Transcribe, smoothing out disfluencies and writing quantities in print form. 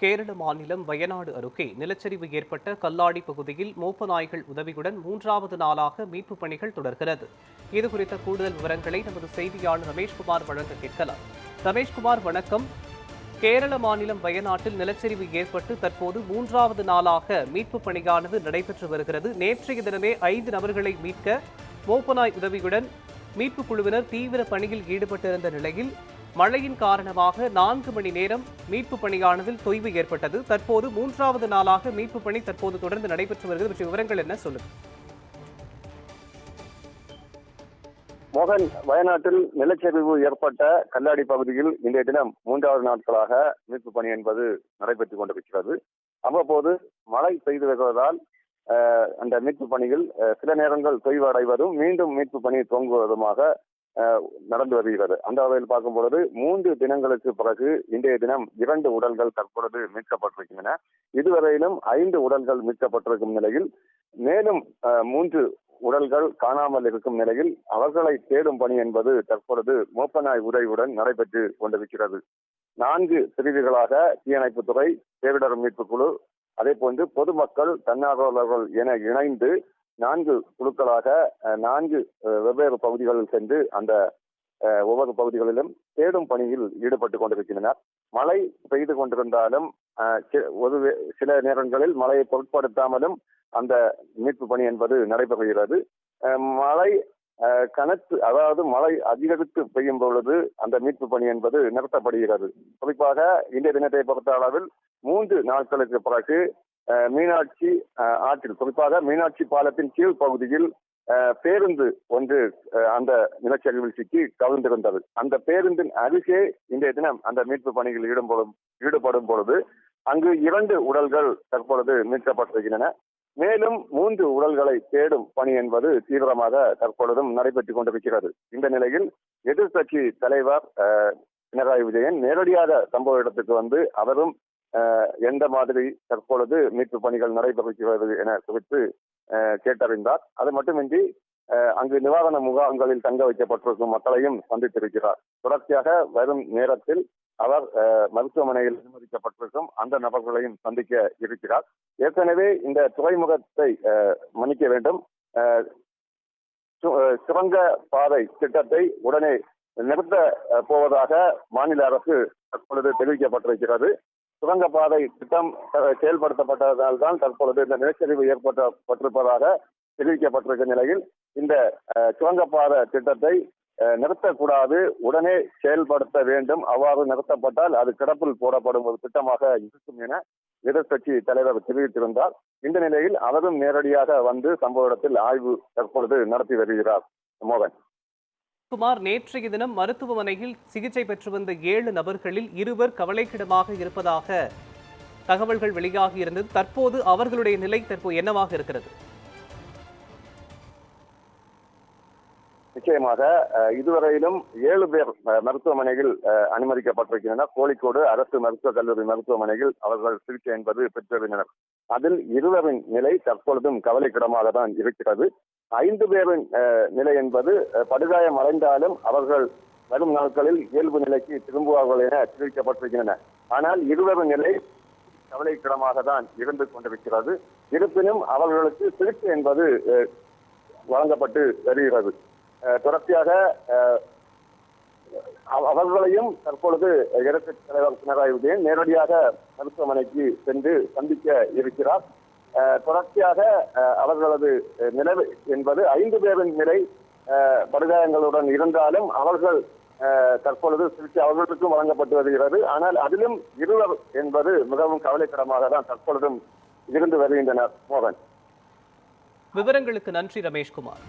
கேரள மாநிலம் வயநாடு அருகே நிலச்சரிவு ஏற்பட்ட கல்லாடி பகுதியில் மோப்ப நாய்கள் உதவியுடன் 3வது நாளாக மீட்புப் பணிகள் தொடர்கிறது. இதுகுறித்த கூடுதல் விவரங்களை நமது செய்தியாளர் ரமேஷ்குமார் வழங்க கேட்கலாம். ரமேஷ்குமார், வணக்கம். கேரள மாநிலம் வயநாட்டில் நிலச்சரிவு ஏற்பட்டு தற்போது 3வது நாளாக மீட்புப் பணியானது நடைபெற்று வருகிறது. நேற்றைய தினமே 5 நபர்களை மீட்க மோப்பநாய் உதவியுடன் மீட்புக் குழுவினர் தீவிர பணியில் ஈடுபட்டிருந்த நிலையில் மழையின் காரணமாக 4 மணி நேரம் மீட்புப் பணியானதில் தொய்வு ஏற்பட்டது. தற்போது 3வது நாளாக மீட்புப் பணி தற்போது தொடர்ந்து நடைபெற்று வருகிறது. பற்றிய விவரங்கள் என்ன, சொல்லுங்க. மோகன், வயநாட்டில் நிலச்சரிவு ஏற்பட்ட கல்லாடி பகுதியில் இன்றைய தினம் 3வது நாட்களாக மீட்பு பணி என்பது நடைபெற்றுக் கொண்டிருக்கிறது. அவ்வப்போது மழை பெய்து வருவதால் அந்த மீட்பு பணிகள் சில நேரங்கள் தொய்வு அடைவதும் மீண்டும் மீட்பு பணி துவங்குவதுமாக நடந்து வருகிறது. அந்த வகையில் பார்க்கும் பொழுது 3 தினங்களுக்கு பிறகு இன்றைய தினம் 2 உடல்கள் தற்பொழுது மீட்கப்பட்டிருக்கின்றன. இதுவரையிலும் 5 உடல்கள் மீட்கப்பட்டிருக்கும் நிலையில் மேலும் 3 உடல்கள் காணாமல் இருக்கும் நிலையில் அவர்களை தேடும் பணி என்பது தற்பொழுது மோப்பநாய் உதவியுடன் நடைபெற்று கொண்டிருக்கிறது. 4 பிரிவுகளாக தீயணைப்புத்துறை, பேரிடர் மீட்பு குழு, அதே போன்று பொதுமக்கள், தன்னார்வலர்கள் என இணைந்து 4 குழுக்களாக 4 வெவ்வேறு பகுதிகளில் சென்று அந்த ஒவ்வொரு பகுதிகளிலும் தேடும் பணியில் ஈடுபட்டுக் கொண்டிருக்கின்றனர். மழை பெய்து கொண்டிருந்தாலும் சில நேரங்களில் மழையை பொருட்படுத்தாமலும் அந்த மீட்பு பணி என்பது நடைபெறுகிறது. மழை அதாவது மழை அதிகரித்து பெய்யும் பொழுது அந்த மீட்பு பணி என்பது நிறுத்தப்படுகிறது. குறிப்பாக இன்றைய தினத்தை பொறுத்த அளவில் 3 நாட்களுக்கு பிறகு மீனாட்சி ஆற்றில், குறிப்பாக மீனாட்சி பாலத்தின் கீழ் பகுதியில் பேருந்து ஒன்று அந்த நிலச்சரிவில் சிக்கி கவிழ்ந்திருந்தது. அந்த பேருந்தின் அருகே இன்றைய தினம் அந்த மீட்பு பணியில் ஈடுபடும் பொழுது அங்கு 2 உடல்கள் தற்பொழுது மீட்கப்பட்டிருக்கின்றன. மேலும் 3 உடல்களை தேடும் பணி என்பது தீவிரமாக தற்பொழுதும் நடைபெற்றுக் கொண்டிருக்கிறது. இந்த நிலையில் எதிர்க்கட்சி தலைவர் பினராயி விஜயன் நேரடியாக சம்பவ இடத்துக்கு வந்து அவரும் எந்த மாதிரி தற்பொழுது மீட்பு பணிகள் நடைபெறுகிறது என குறித்து கேட்டறிந்தார். அது மட்டுமின்றி அங்கு நிவாரண முகாம்களில் தங்க வைக்கப்பட்டிருக்கும் மக்களையும் சந்தித்திருக்கிறார். தொடர்ச்சியாக வரும் நேரத்தில் அவர் மருத்துவமனையில் அனுமதிக்கப்பட்டிருக்கும் அந்த நபர்களையும் சந்திக்க இருக்கிறார். ஏற்கனவே இந்த துறைமுகத்தை மன்னிக்க வேண்டும், சுரங்க பாதை திட்டத்தை உடனே நிறுத்த போவதாக மாநில அரசு தற்பொழுது தெரிவிக்கப்பட்டிருக்கிறது. சுரங்கப்பாதை திட்டம் செயல்படுத்தப்பட்டதால் தான் தற்பொழுது இந்த நிலச்சரிவு ஏற்பட்டிருப்பதாக தெரிவிக்கப்பட்டிருக்கும் நிலையில் இந்த சுரங்கப்பாதை திட்டத்தை நிறுத்தக்கூடாது, உடனே செயல்படுத்த வேண்டும். அவ்வாறு நிறுத்தப்பட்டால் அது கிடப்பில் போடப்படும் ஒரு திட்டமாக இருக்கும் என எதிர்க்கட்சி தலைவர் தெரிவித்திருந்தார். இந்த நிலையில் அவரும் நேரடியாக வந்து சம்பவ இடத்தில் ஆய்வு தற்பொழுது நடத்தி வருகிறார். மோகன் குமார், நேற்றைய தினம் மருத்துவமனையில் சிகிச்சை பெற்று வந்த 7 நபர்களில் 2 கவலைக்கிடமாக இருப்பதாக தகவல்கள் வெளியாகி இருந்தது. தற்போது அவர்களுடைய நிலை என்னவாக இருக்கிறது? நிச்சயமாக இதுவரையிலும் 7 பேர் மருத்துவமனையில் அனுமதிக்கப்பட்டிருக்கின்றனர். கோழிக்கோடு அரசு மருத்துவக் கல்லூரி மருத்துவமனையில் அவர்கள் சிகிச்சை என்பது பெற்றிருந்தனர். அதில் 2 நிலை தற்பொழுதும் கவலைக்கிடமாக தான் இருக்கிறது. 5 பேரின் நிலை என்பது படுகாயம் அடைந்தாலும் அவர்கள் வரும் நாட்களில் இயல்பு நிலைக்கு திரும்புவார்கள் என தெரிவிக்கப்பட்டிருக்கின்றன. ஆனால் 2 நிலை கவலைக்கிடமாக தான் இருந்து கொண்டிருக்கிறது. இருப்பினும் அவர்களுக்கு சிகிச்சை என்பது வழங்கப்பட்டு வருகிறது. தொடர்ச்சியாக அவர்களையும் தற்பொழுது எதிர்க்கட்சி தலைவர் பினராயி விஜயன் நேரடியாக மருத்துவமனைக்கு சென்று சந்திக்க இருக்கிறார். தொடர்ச்சியாக அவர்களது நிலை என்பது 5 பேரின் நிலை படுகாயங்களுடன் இருந்தாலும் அவர்கள் தற்பொழுது சிகிச்சை அவர்களுக்கும் வழங்கப்பட்டு வருகிறது. ஆனால் அதிலும் 2 என்பது மிகவும் கவலைக்கிடமாக தான் தற்பொழுதும் இருந்து வருகின்றனர். மோகன், விவரங்களுக்கு நன்றி ரமேஷ்குமார்.